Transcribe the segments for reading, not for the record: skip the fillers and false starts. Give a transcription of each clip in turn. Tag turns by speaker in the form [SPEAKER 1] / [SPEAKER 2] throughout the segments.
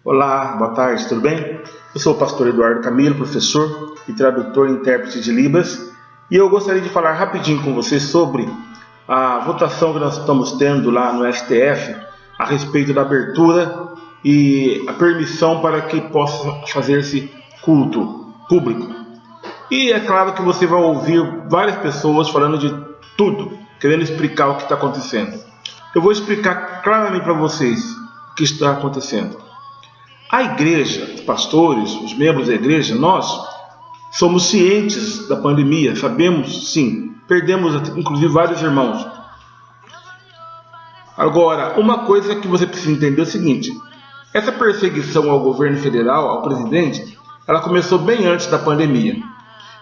[SPEAKER 1] Olá, boa tarde, tudo bem? Eu sou o pastor Eduardo Camilo, professor e tradutor e intérprete de Libras, e eu gostaria de falar rapidinho com vocês sobre a votação que nós estamos tendo lá no STF a respeito da abertura e a permissão para que possa fazer-se culto público. E é claro que você vai ouvir várias pessoas falando de tudo, querendo explicar o que está acontecendo. Eu vou explicar claramente para vocês o que está acontecendo. A igreja, os pastores, os membros da igreja, nós somos cientes da pandemia, sabemos sim, perdemos inclusive vários irmãos. Agora, uma coisa que você precisa entender é o seguinte: essa perseguição ao governo federal, ao presidente, ela começou bem antes da pandemia.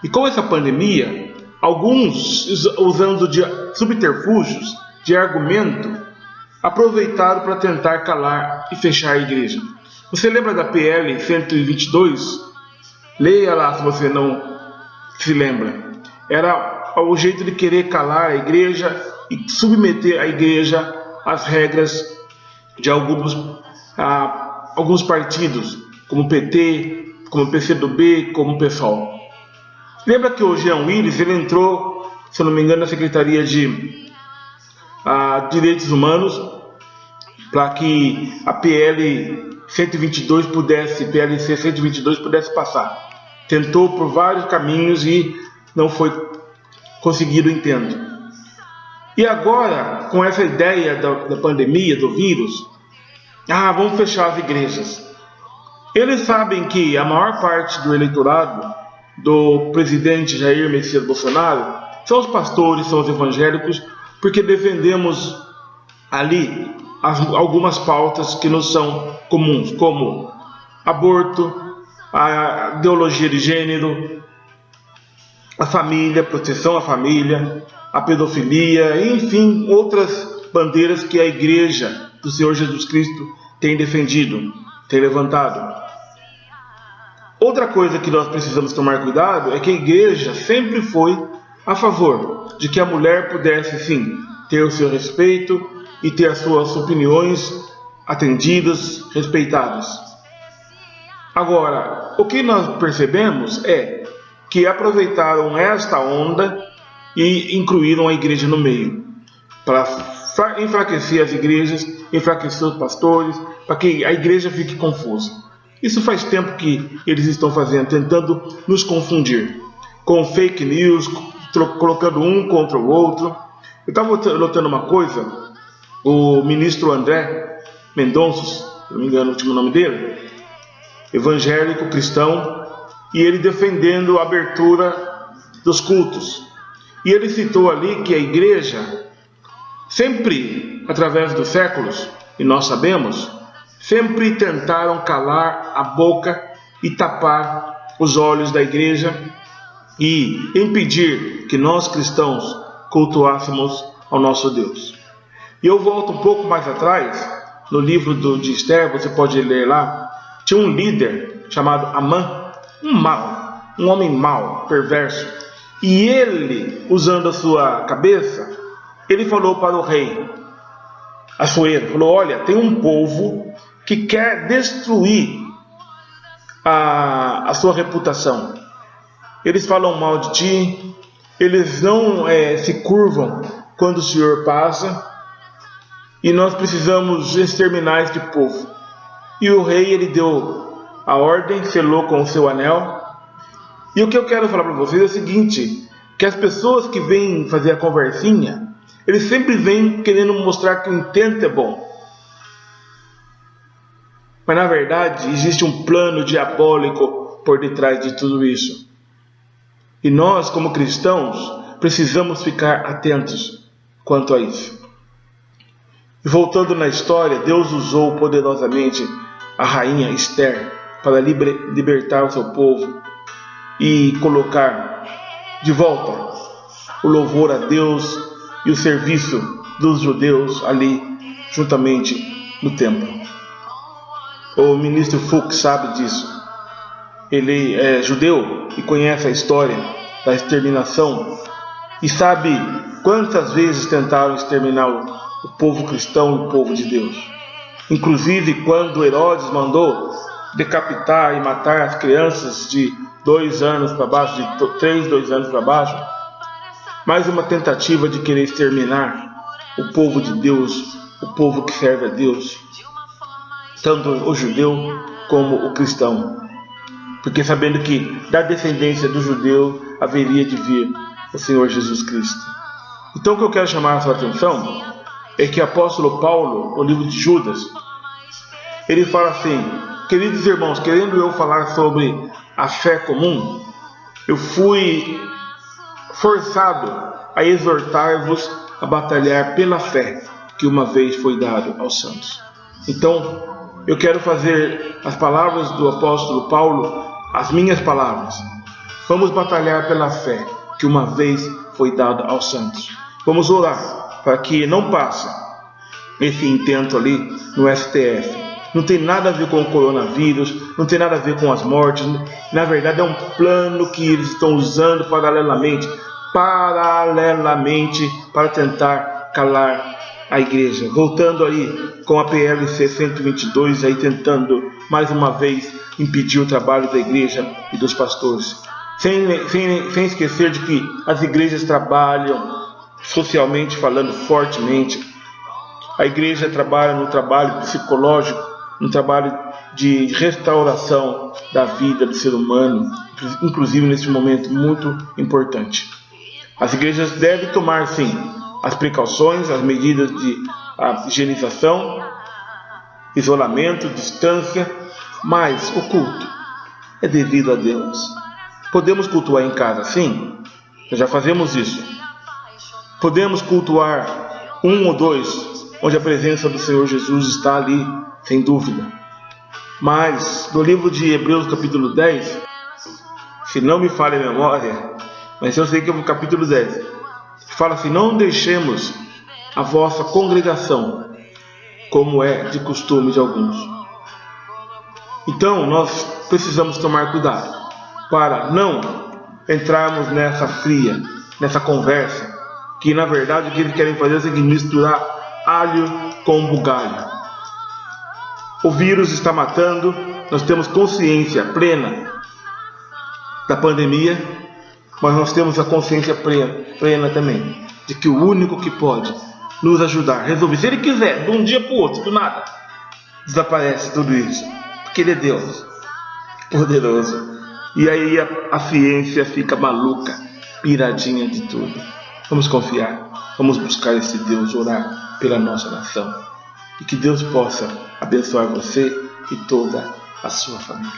[SPEAKER 1] E com essa pandemia, alguns, usando de subterfúgios, de argumento, aproveitaram para tentar calar e fechar a igreja. Você lembra da PL 122? Leia lá se você não se lembra. Era o jeito de querer calar a igreja e submeter a igreja às regras de alguns partidos, como o PT, como o PCdoB, como o PSOL. Lembra que o Jean Willis, ele entrou, se não me engano, na Secretaria de Direitos Humanos para que a PLC 122 pudesse passar. Tentou por vários caminhos e não foi conseguido, entendo. E agora, com essa ideia da pandemia, do vírus, vamos fechar as igrejas. Eles sabem que a maior parte do eleitorado do presidente Jair Messias Bolsonaro são os pastores, são os evangélicos, porque defendemos ali algumas pautas que nos são comuns, como aborto, a ideologia de gênero, a família, proteção à família, a pedofilia, enfim, outras bandeiras que a igreja do Senhor Jesus Cristo tem defendido, tem levantado. Outra coisa que nós precisamos tomar cuidado é que a igreja sempre foi a favor de que a mulher pudesse, sim, ter o seu respeito e ter as suas opiniões atendidas, respeitadas. Agora, o que nós percebemos é que aproveitaram esta onda e incluíram a igreja no meio, para enfraquecer as igrejas, enfraquecer os pastores, para que a igreja fique confusa. Isso faz tempo que eles estão fazendo, tentando nos confundir, com fake news, colocando um contra o outro. Eu estava notando uma coisa, o ministro André Mendonça, se não me engano o último nome dele, evangélico, cristão, e ele defendendo a abertura dos cultos. E ele citou ali que a igreja, sempre, através dos séculos, e nós sabemos, sempre tentaram calar a boca e tapar os olhos da igreja e impedir que nós cristãos cultuássemos ao nosso Deus. E eu volto um pouco mais atrás, no livro de Esther, você pode ler lá, tinha um líder chamado Amã, um homem mau, perverso, e ele, usando a sua cabeça, ele falou para o rei Assuero, falou: olha, tem um povo que quer destruir a sua reputação. Eles falam mal de ti, eles não se curvam quando o Senhor passa, e nós precisamos exterminar este povo. E o rei, ele deu a ordem, selou com o seu anel. E o que eu quero falar para vocês é o seguinte, que as pessoas que vêm fazer a conversinha, eles sempre vêm querendo mostrar que o intento é bom. Mas na verdade existe um plano diabólico por detrás de tudo isso. E nós, como cristãos, precisamos ficar atentos quanto a isso. E voltando na história, Deus usou poderosamente a rainha Esther para libertar o seu povo e colocar de volta o louvor a Deus e o serviço dos judeus ali juntamente no templo. O ministro Fux sabe disso. Ele é judeu e conhece a história da exterminação e sabe quantas vezes tentaram exterminar o povo cristão e o povo de Deus. Inclusive, quando Herodes mandou decapitar e matar as crianças de 2 anos para baixo, de 3, 2 anos para baixo, mais uma tentativa de querer exterminar o povo de Deus, o povo que serve a Deus, tanto o judeu como o cristão, porque sabendo que da descendência do judeu haveria de vir o Senhor Jesus Cristo. Então o que eu quero chamar a sua atenção é que o apóstolo Paulo, no livro de Judas, ele fala assim: queridos irmãos, querendo eu falar sobre a fé comum, eu fui forçado a exortar-vos a batalhar pela fé que uma vez foi dado aos santos. Então, eu quero fazer as palavras do apóstolo Paulo as minhas palavras. Vamos batalhar pela fé que uma vez foi dada aos santos. Vamos orar para que não passe esse intento ali no STF. Não tem nada a ver com o coronavírus, não tem nada a ver com as mortes. Na verdade, é um plano que eles estão usando paralelamente para tentar calar a igreja. Voltando aí com a PLC 122, aí tentando mais uma vez impedir o trabalho da igreja e dos pastores. Sem esquecer de que as igrejas trabalham socialmente falando fortemente. A igreja trabalha no trabalho psicológico, no trabalho de restauração da vida do ser humano, inclusive nesse momento muito importante. As igrejas devem tomar, sim, as precauções, as medidas de higienização, isolamento, distância, mas o culto é devido a Deus. Podemos cultuar em casa, sim, nós já fazemos isso. Podemos cultuar 1 ou 2, onde a presença do Senhor Jesus está ali, sem dúvida. Mas no livro de Hebreus capítulo 10, se não me falha a memória, mas eu sei que é no capítulo 10, fala assim: não deixemos a vossa congregação, como é de costume de alguns. Então nós precisamos tomar cuidado para não entrarmos nessa fria, nessa conversa, que na verdade o que eles querem fazer é o seguinte: misturar alho com bugalho. O vírus está matando, nós temos consciência plena da pandemia, mas nós temos a consciência plena também de que o único que pode nos ajudar a resolver, se Ele quiser, de um dia para o outro, do nada, desaparece tudo isso, porque Ele é Deus poderoso. E aí a ciência fica maluca, piradinha de tudo. Vamos confiar, vamos buscar esse Deus, orar pela nossa nação, e que Deus possa abençoar você e toda a sua família.